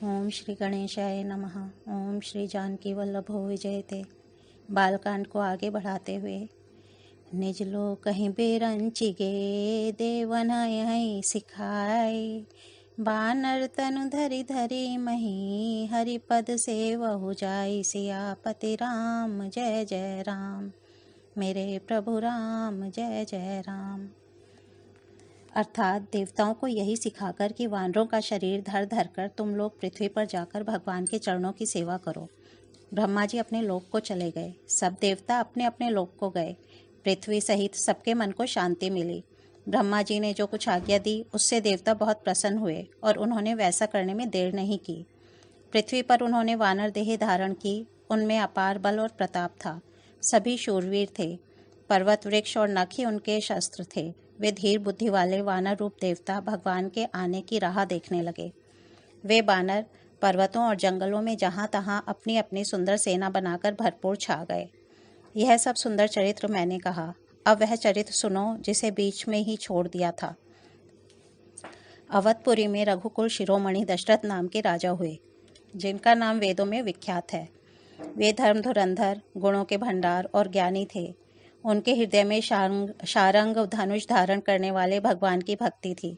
ओम श्री गणेशाय नमः। ओम श्री जानकी वल्लभो विजयते। बालकांड को आगे बढ़ाते हुए निज लोक कहीं बेरंचिगे देवन यहीं सिखाए बानर तनु धरि धरि मही हरिपद से वहु जाई सियापति राम जय जय राम। मेरे प्रभु राम जय जय राम। अर्थात देवताओं को यही सिखाकर कि वानरों का शरीर धर धर कर तुम लोग पृथ्वी पर जाकर भगवान के चरणों की सेवा करो। ब्रह्मा जी अपने लोक को चले गए। सब देवता अपने अपने लोक को गए। पृथ्वी सहित सबके मन को शांति मिली। ब्रह्मा जी ने जो कुछ आज्ञा दी उससे देवता बहुत प्रसन्न हुए और उन्होंने वैसा करने में देर नहीं की। पृथ्वी पर उन्होंने वानर देह धारण की। उनमें अपार बल और प्रताप था। सभी शूरवीर थे। पर्वत वृक्ष और नख ही उनके शस्त्र थे। वे धीर बुद्धि वाले वानर रूप देवता भगवान के आने की राह देखने लगे। वे बानर पर्वतों और जंगलों में जहाँ तहाँ अपनी अपनी सुंदर सेना बनाकर भरपूर छा गए। यह सब सुंदर चरित्र मैंने कहा। अब वह चरित्र सुनो जिसे बीच में ही छोड़ दिया था। अवधपुरी में रघुकुल शिरोमणि दशरथ नाम के राजा हुए, जिनका नाम वेदों में विख्यात है। वे धर्म धुरंधर, गुणों के भंडार और ज्ञानी थे। उनके हृदय में शारंग धनुष धारण करने वाले भगवान की भक्ति थी।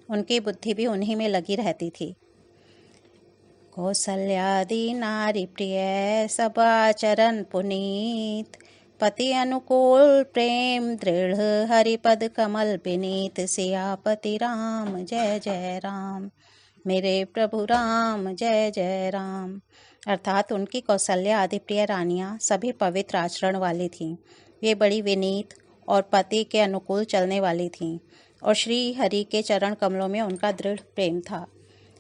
उनकी बुद्धि भी उन्हीं में लगी रहती थी। कौसल्यादि नारी प्रिय सब आचरण पुनीत पति अनुकूल प्रेम दृढ़ हरिपद कमल विनीत सियापति राम जय जय राम। मेरे प्रभु राम जय जय राम। अर्थात उनकी कौशल्या आदि प्रिय रानियां सभी पवित्र आचरण वाली थीं। वे बड़ी विनीत और पति के अनुकूल चलने वाली थीं और श्री हरि के चरण कमलों में उनका दृढ़ प्रेम था।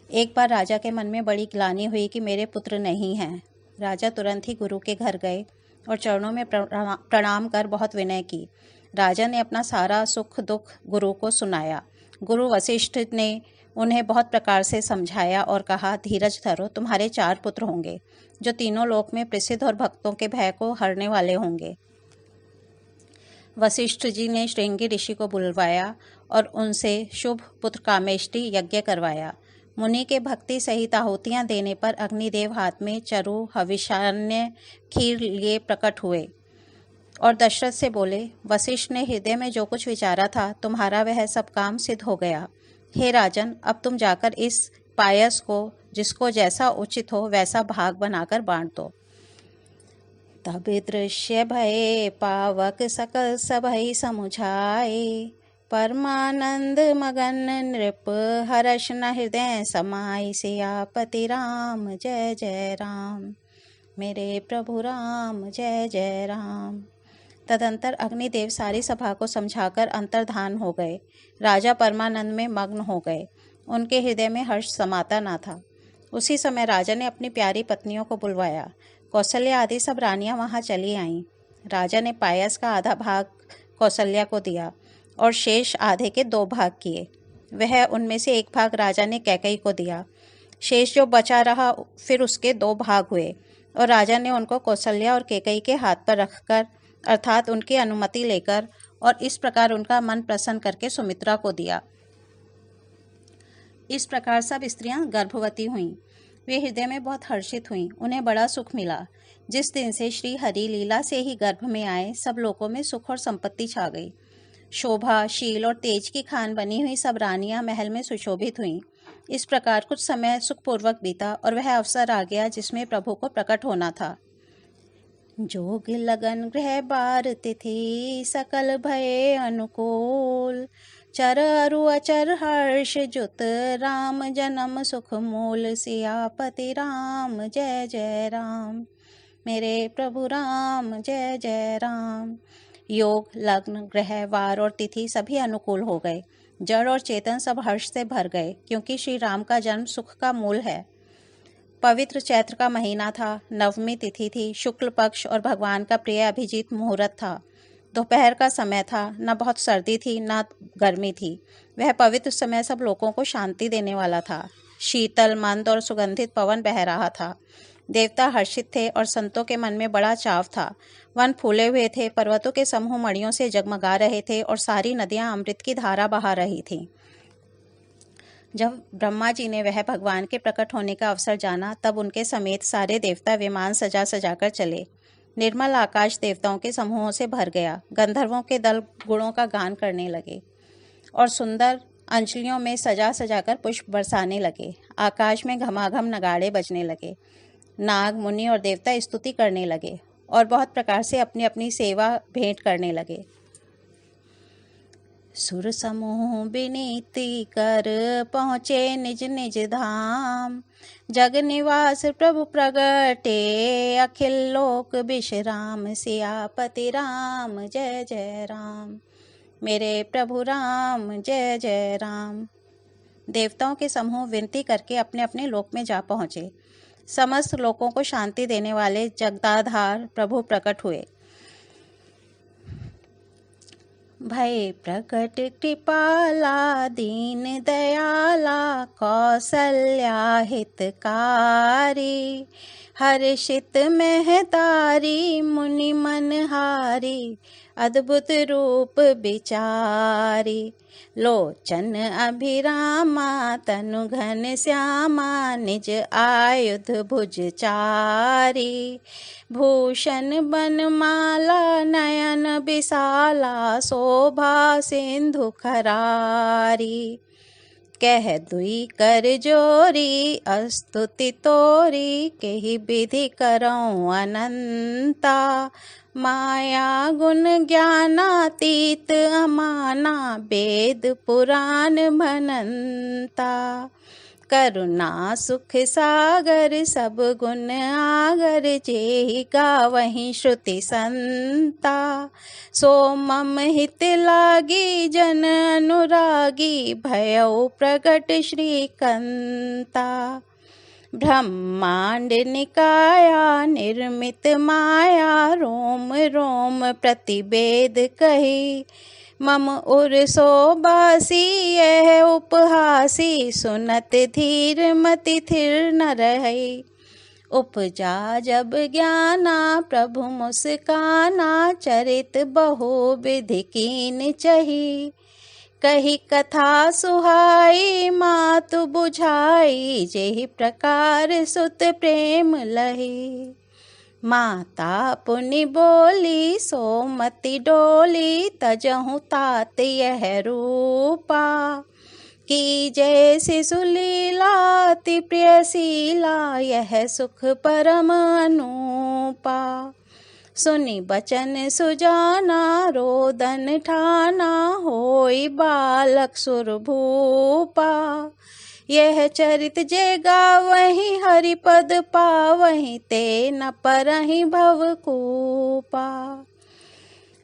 एक बार राजा के मन में बड़ी ग्लानि हुई कि मेरे पुत्र नहीं हैं। राजा तुरंत ही गुरु के घर गए और चरणों में प्रणाम कर बहुत विनय की। राजा ने अपना सारा सुख दुख गुरु को सुनाया। गुरु वशिष्ठ ने उन्हें बहुत प्रकार से समझाया और कहा, धीरज धरो, तुम्हारे 4 पुत्र होंगे जो तीनों लोक में प्रसिद्ध और भक्तों के भय को हरने वाले होंगे। वशिष्ठ जी ने श्रृंगी ऋषि को बुलवाया और उनसे शुभ पुत्र कामेष्टि यज्ञ करवाया। मुनि के भक्ति सहित आहुतियां देने पर अग्निदेव हाथ में चरु हविष्यान्य खीर लिए प्रकट हुए और दशरथ से बोले, वशिष्ठ ने हृदय में जो कुछ विचारा था तुम्हारा वह सब काम सिद्ध हो गया। हे राजन, अब तुम जाकर इस पायस को जिसको जैसा उचित हो वैसा भाग बनाकर बांट दो। तब दृश्य भये पावक सकल सभई समुझाए परमानंद मगन नृप हर्ष न हृदय समाई सियापति राम जय जय राम। मेरे प्रभु राम जय जय राम। तदंतर अग्निदेव सारी सभा को समझाकर अंतर्धान हो गए। राजा परमानंद में मग्न हो गए। उनके हृदय में हर्ष समाता न था। उसी समय राजा ने अपनी प्यारी पत्नियों को बुलवाया। कौशल्या आदि सब रानियां वहां चली आईं। राजा ने पायस का आधा भाग कौशल्या को दिया और शेष आधे के 2 भाग किए। वह उनमें से एक भाग राजा ने कैकेयी को दिया। शेष जो बचा रहा फिर उसके 2 भाग हुए और राजा ने उनको कौशल्या और कैकेयी के हाथ पर रखकर अर्थात उनकी अनुमति लेकर और इस प्रकार उनका मन प्रसन्न करके सुमित्रा को दिया। इस प्रकार सब स्त्रियां गर्भवती हुईं। वे हृदय में बहुत हर्षित हुईं। उन्हें बड़ा सुख मिला। जिस दिन से श्री हरि लीला से ही गर्भ में आए सब लोगों में सुख और संपत्ति छा गई। शोभा, शील और तेज की खान बनी हुई सब रानियां महल में सुशोभित हुईं। इस प्रकार कुछ समय सुखपूर्वक बीता और वह अवसर आ गया जिसमें प्रभु को प्रकट होना था। जोग लगन गृह बार तिथि सकल भये अनुकूल चर अरु अचर हर्ष जुत राम जन्म सुख मूल सियापति राम जय जय राम। मेरे प्रभु राम जय जय राम। योग, लग्न, ग्रह, वार और तिथि सभी अनुकूल हो गए। जड़ और चेतन सब हर्ष से भर गए क्योंकि श्री राम का जन्म सुख का मूल है। पवित्र चैत्र का महीना था। नवमी तिथि थी। शुक्ल पक्ष और भगवान का प्रिय अभिजीत मुहूर्त था। दोपहर का समय था। न बहुत सर्दी थी न गर्मी थी। वह पवित्र समय सब लोगों को शांति देने वाला था। शीतल, मंद और सुगंधित पवन बह रहा था। देवता हर्षित थे और संतों के मन में बड़ा चाव था। वन फूले हुए थे। पर्वतों के समूह मणियों से जगमगा रहे थे और सारी नदियां अमृत की धारा बहा रही थीं। जब ब्रह्मा जी ने वह भगवान के प्रकट होने का अवसर जाना, तब उनके समेत सारे देवता विमान सजा सजाकर चले। निर्मल आकाश देवताओं के समूहों से भर गया। गंधर्वों के दल गुणों का गान करने लगे और सुंदर अंजलियों में सजा सजाकर पुष्प बरसाने लगे। आकाश में घमाघम नगाड़े बजने लगे। नाग, मुनि और देवता स्तुति करने लगे और बहुत प्रकार से अपनी अपनी सेवा भेंट करने लगे। सुर समूह विनीति कर पहुँचे निज निज धाम। जग निवास प्रभु प्रगटे अखिल लोक विश्राम। सियापति राम जय जय राम, मेरे प्रभु राम जय जय राम। देवताओं के समूह विनती करके अपने अपने लोक में जा पहुँचे। समस्त लोकों को शांति देने वाले जगदाधार प्रभु प्रकट हुए। भय प्रकट कृपाला दीन दयाला कौसल्या हितकारी। हर्षित महतारी मुनि मनहारी अद्भुत रूप विचारी। लोचन अभिरामा तनु घन श्यामा निज आयुध भुजचारी। भूषण बनमाला नयन विशाला शोभा सिंधु खरारी। कह दुई कर जोरी अस्तुति तोरी केहि विधि करऊँ अनंता। माया गुण ज्ञानातीत अमाना वेद पुराण भनंता। करुणा सुख सागर सब गुण आगर जेहि गावहीं श्रुति संता। सो मम हित लागी जन अनुरागी भयउ प्रगट श्रीकंता। ब्रह्मांड निकाया निर्मित माया रोम रोम प्रतिवेद कही। मम उर सोबासी यह उपहासी सुनत धीर मति थिर न रही। उपजा जब ज्ञाना प्रभु मुस्काना चरित बहु विधि कीन चही। कही कथा सुहाई मातु बुझाई जेहि प्रकार सुत प्रेम लही। माता पुनि बोली सोमति डोली तजहु तात यह रूपा। की जय शिशुलीला अति प्रियशीला यह सुख परम अनूपा। सुनि बचन सुजाना रोदन ठाना होई बालक सुरभूपा। यह चरित जे गावहीं हरिपद पावहीं ते न परहीं भवकूपा।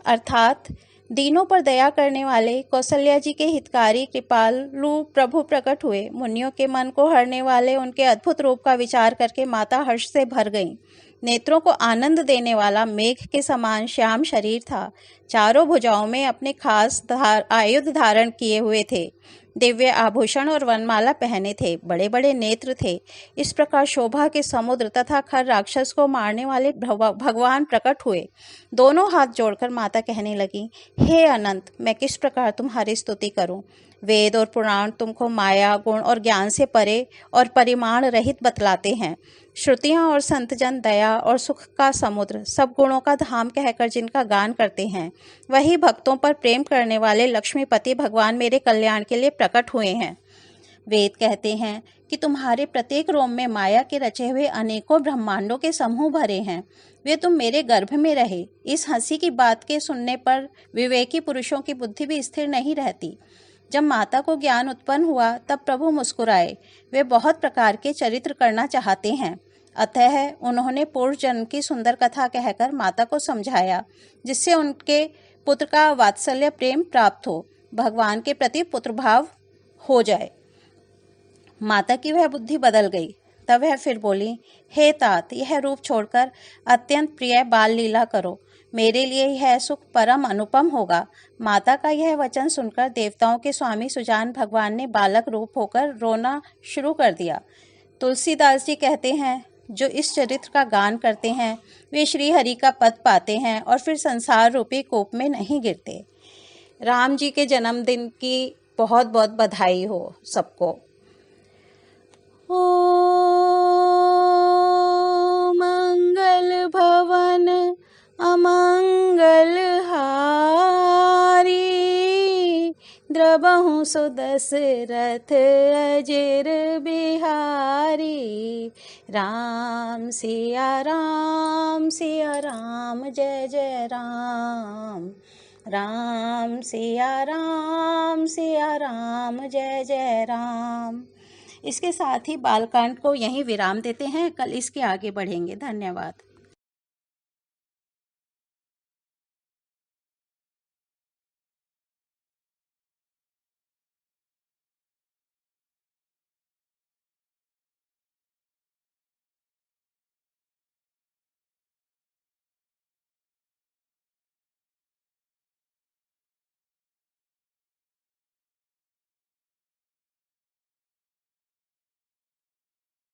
अर्थात दीनों पर दया करने वाले कौशल्या जी के हितकारी कृपालु प्रभु प्रकट हुए। मुनियों के मन को हरने वाले उनके अद्भुत रूप का विचार करके माता हर्ष से भर गईं। नेत्रों को आनंद देने वाला मेघ के समान श्याम शरीर था। चारों भुजाओं में अपने खास आयुध धारण किए हुए थे। दिव्य आभूषण और वनमाला पहने थे। बड़े बड़े नेत्र थे। इस प्रकार शोभा के समुद्र तथा खर राक्षस को मारने वाले भगवान प्रकट हुए। दोनों हाथ जोड़कर माता कहने लगी, हे अनंत, मैं किस प्रकार तुम्हारी स्तुति करूं। वेद और पुराण तुमको माया गुण और ज्ञान से परे और परिमाण रहित बतलाते हैं। श्रुतियाँ और संतजन दया और सुख का समुद्र, सब गुणों का धाम कहकर जिनका गान करते हैं, वही भक्तों पर प्रेम करने वाले लक्ष्मीपति भगवान मेरे कल्याण के लिए प्रकट हुए हैं। वेद कहते हैं कि तुम्हारे प्रत्येक रोम में माया के रचे हुए अनेकों ब्रह्मांडों के समूह भरे हैं। वे तुम मेरे गर्भ में रहे। इस हंसी की बात के सुनने पर विवेकी पुरुषों की बुद्धि भी स्थिर नहीं रहती। जब माता को ज्ञान उत्पन्न हुआ तब प्रभु मुस्कुराए। वे बहुत प्रकार के चरित्र करना चाहते हैं। अतः उन्होंने पूर्व जन्म की सुंदर कथा कहकर माता को समझाया, जिससे उनके पुत्र का वात्सल्य प्रेम प्राप्त हो, भगवान के प्रति पुत्र भाव हो जाए। माता की वह बुद्धि बदल गई। तब वह फिर बोली, हे तात, यह रूप छोड़कर अत्यंत प्रिय बाल लीला करो। मेरे लिए यह सुख परम अनुपम होगा। माता का यह वचन सुनकर देवताओं के स्वामी सुजान भगवान ने बालक रूप होकर रोना शुरू कर दिया। तुलसीदास जी कहते हैं, जो इस चरित्र का गान करते हैं वे श्री हरि का पद पाते हैं और फिर संसार रूपी कूप में नहीं गिरते। राम जी के जन्मदिन की बहुत बहुत बधाई हो सबको। ओ मंगल भवन अमंगल हारी, द्रबहु सुदशरथ अजिर बिहारी। राम सिया राम जय जय राम। राम सिया राम जय जय राम। इसके साथ ही बालकांड को यहीं विराम देते हैं, कल इसके आगे बढ़ेंगे। धन्यवाद।